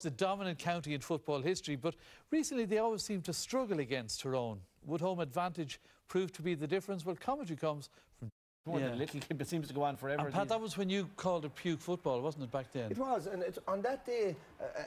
the dominant county in football history, but recently they always seem to struggle against Tyrone. Would home advantage prove to be the difference? Well, commentary comes from... More than a little keep. It seems to go on forever. And Pat, that was when you called it puke football, wasn't it, back then? It was, and on that day,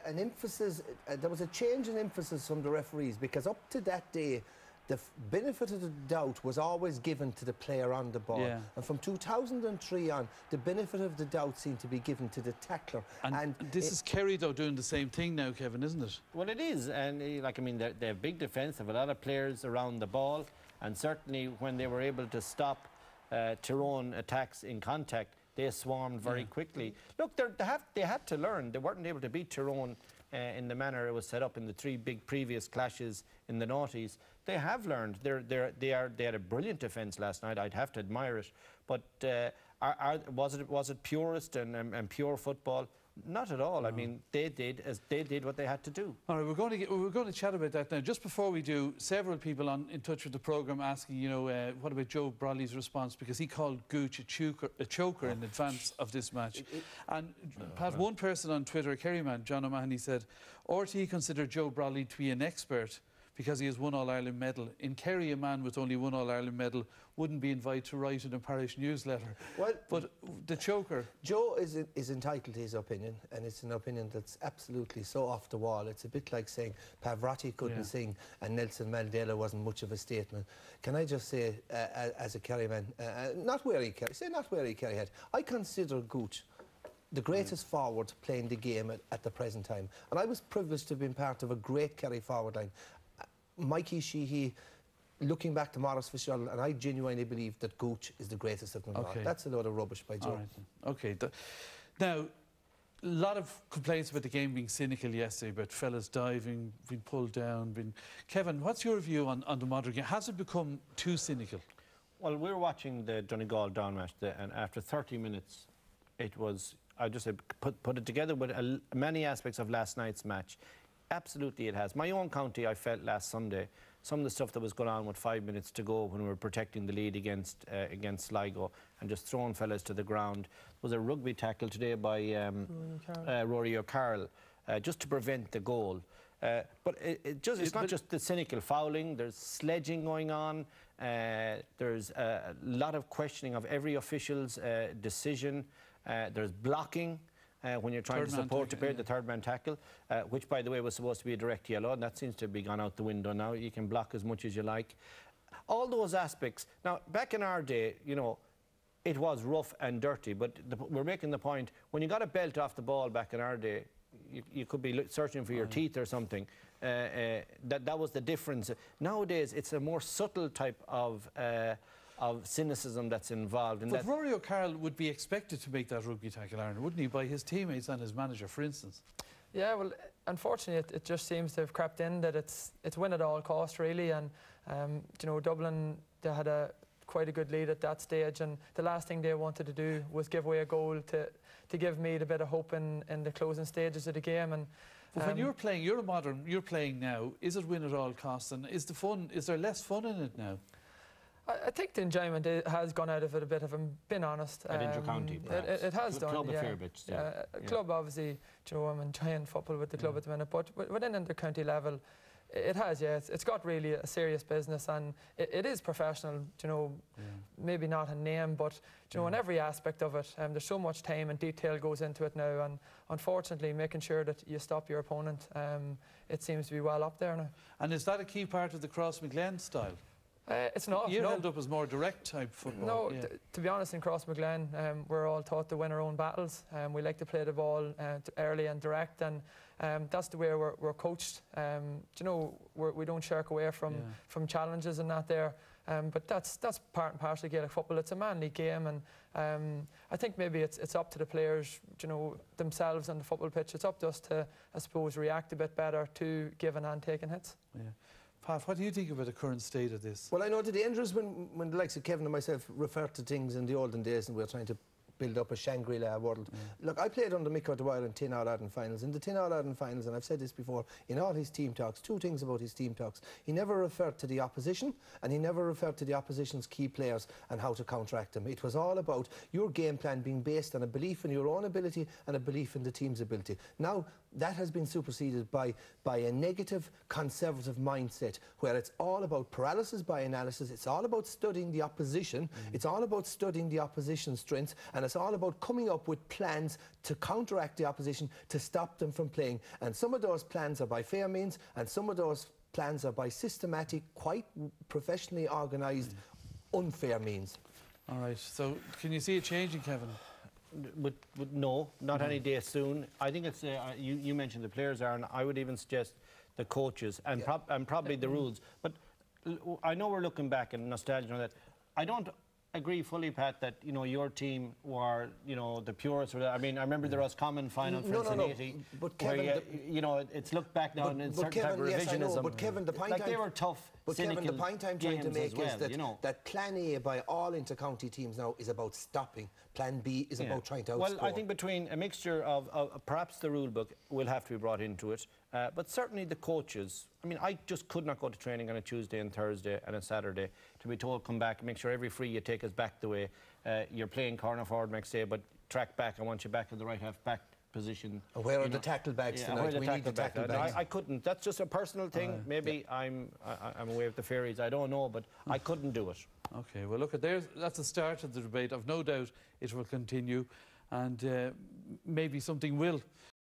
an emphasis, there was a change in emphasis from the referees, because up to that day, the benefit of the doubt was always given to the player on the ball. Yeah. And from 2003 on, the benefit of the doubt seemed to be given to the tackler. And this is Kerry, though, doing the same thing now, Kevin, isn't it? Well, it is. And, like, I mean, they have big defence, they have a lot of players around the ball. And certainly when they were able to stop Tyrone attacks in contact, they swarmed very quickly. Look, they had to learn. They weren't able to beat Tyrone in the manner it was set up in the three big previous clashes in the noughties. They have learned. They had a brilliant defence last night. I'd have to admire it. But was it purist and pure football? Not at all. No. I mean, they did what they had to do. All right, we're going to chat about that now. Just before we do, several people in touch with the programme asking, you know, what about Joe Brolly's response, because he called Gooch a choker in advance of this match. And Pat, one person on Twitter, a Kerry man, John O'Mahony, said, RTE considered Joe Brolly to be an expert because he has one All-Ireland medal. In Kerry, a man with only one All-Ireland medal wouldn't be invited to write in a parish newsletter. Well, but the choker... Joe is entitled to his opinion, and it's an opinion that's absolutely so off the wall. It's a bit like saying Pavarotti couldn't sing and Nelson Mandela wasn't much of a statement. Can I just say, as a Kerry man, not wearing Kerry hat, I consider Gooch the greatest forward playing the game at the present time. And I was privileged to have been part of a great Kerry forward line. Mikey Sheehy, looking back to Maurice Fitzgerald, and I genuinely believe that Gooch is the greatest of them all. That's a load of rubbish by Joe. OK. Now, a lot of complaints about the game being cynical yesterday, about fellas diving, being pulled down. Kevin, what's your view on the modern game? Has it become too cynical? Well, we were watching the Donegal Down match, and after 30 minutes, it was... I just put it together with many aspects of last night's match. Absolutely it has. My own county, I felt last Sunday, some of the stuff that was going on with 5 minutes to go when we were protecting the lead against Sligo and just throwing fellas to the ground. There was a rugby tackle today by Rory O'Carroll just to prevent the goal. But it's not just the cynical fouling, there's sledging going on, there's a lot of questioning of every official's decision, there's blocking. When you're trying to support the player, the third man tackle, which, by the way, was supposed to be a direct yellow, and that seems to be gone out the window now. You can block as much as you like. All those aspects. Now, back in our day, you know, it was rough and dirty, but we're making the point, when you got a belt off the ball back in our day, you could be searching for your teeth or something. That was the difference. Nowadays, it's a more subtle type of cynicism that's involved. But Rory O'Carroll would be expected to make that rugby tackle, Aaron, wouldn't he, by his teammates and his manager, for instance? Yeah, well, unfortunately, it just seems to have crept in that it's win at all cost, really. And you know, Dublin, they had quite a good lead at that stage, and the last thing they wanted to do was give away a goal to give Meath a bit of hope in the closing stages of the game. And but when you're playing, you're playing now. Is it win at all costs, and is there less fun in it now? I think the enjoyment has gone out of it a bit, if I'm being honest. At inter-county, perhaps. It has done, club a fair bit still. Club, obviously, you know, I'm enjoying football with the club at the minute, but within inter-county level, it has, it's got really a serious business, and it is professional, you know, maybe not a name, but, you know, in every aspect of it, there's so much time and detail goes into it now, and unfortunately, making sure that you stop your opponent, it seems to be well up there now. And is that a key part of the Crossmaglen style? It's not. You held up as more direct type football. No, to be honest, in Crossmaglen, we're all taught to win our own battles. We like to play the ball early and direct, and that's the way we're coached. You know, we don't shirk away from challenges and that there. But that's part and parcel of Gaelic football. It's a manly game, and I think maybe it's up to the players, you know, themselves on the football pitch. It's up to us to, I suppose, react a bit better to giving and taking hits. Yeah. Pat, what do you think about the current state of this? Well, I know the dangers when the likes of Kevin and myself refer to things in the olden days and we're trying to build up a Shangri-La world. Look, I played under Mick O'Dwyer in 10 All-Ireland finals. In the 10 All-Ireland finals, and I've said this before, in all his team talks, two things about his team talks. He never referred to the opposition, and he never referred to the opposition's key players and how to counteract them. It was all about your game plan being based on a belief in your own ability and a belief in the team's ability. Now, that has been superseded by a negative conservative mindset where it's all about paralysis by analysis, it's all about studying the opposition, it's all about studying the opposition's strengths, and it's all about coming up with plans to counteract the opposition, to stop them from playing. And some of those plans are by fair means, and some of those plans are by systematic, quite professionally organised, unfair means. All right, so can you see it changing, Kevin? No, not any day soon. I think it's, you mentioned the players are, and I would even suggest the coaches and, probably the rules. But I know we're looking back and nostalgia and that. I don't agree fully, Pat, that, you know, your team were, you know, the purest. I mean, I remember the Roscommon final for in 80. But Kevin, you know, it's looked back now and it's certain type of revisionism. Yes, I know, but Kevin, the point like they were tough. But Kevin, the point I'm trying to make is that, you know, that Plan A by all inter-county teams now is about stopping. Plan B is about trying to outscore. Well, I think between a mixture of perhaps the rule book will have to be brought into it, but certainly the coaches. I mean, I just could not go to training on a Tuesday and Thursday and a Saturday to be told come back and make sure every free you take is back the way. You're playing corner forward next day, but track back. I want you back in the right half back position. Where are the tackle bags tonight? We need the tackle bags. I couldn't. That's just a personal thing. Maybe I'm away with the fairies. I don't know, but I couldn't do it. Okay, well, look, that's the start of the debate. I've no doubt it will continue, and maybe something will